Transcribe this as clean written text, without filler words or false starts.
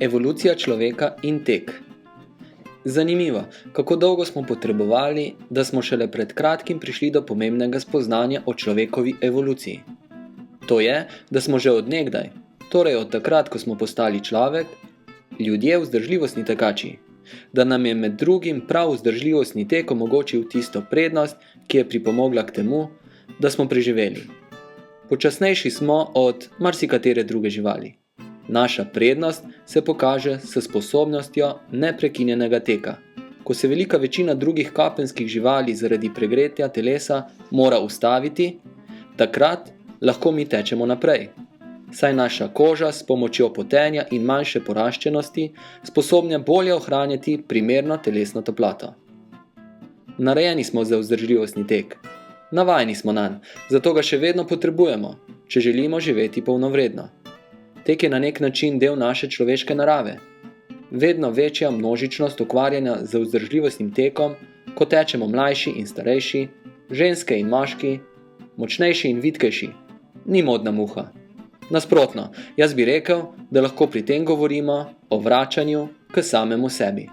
Evolucija človeka in tek. Zanimivo, kako dolgo smo potrebovali, da smo šele pred kratkim prišli do pomembnega spoznanja o človekovi evoluciji. To je, da smo že od nekdaj, torej od takrat, ko smo postali človek, ljudje vzdržljivostni tekači, da nam je med drugim prav vzdržljivostni tek omogočil tisto prednost, ki je pripomogla k temu, da smo preživeli. Počasnejši smo od marsikatere druge živali. Naša prednost se pokaže s sposobnostjo neprekinjenega teka. Ko se velika večina drugih kapenskih živali zaradi pregretja telesa mora ustaviti, takrat lahko mi tečemo naprej, saj naša koža s pomočjo potenja in manjše poraščenosti sposobna bolje ohranjati primerno telesno toploto. Narejeni smo za vzdržljivostni tek. Navajeni smo nanj, zato ga še vedno potrebujemo, če želimo živeti polnovredno. Tek je na nek način del naše človeške narave. Vedno večja množičnost ukvarjanja z vzdržljivostnim tekom, ko tečemo mlajši in starejši, ženske in moški, močnejši in vitkejši, ni modna muha. Nasprotno, jaz bi rekel, da lahko pri tem govorimo o vračanju k samemu sebi.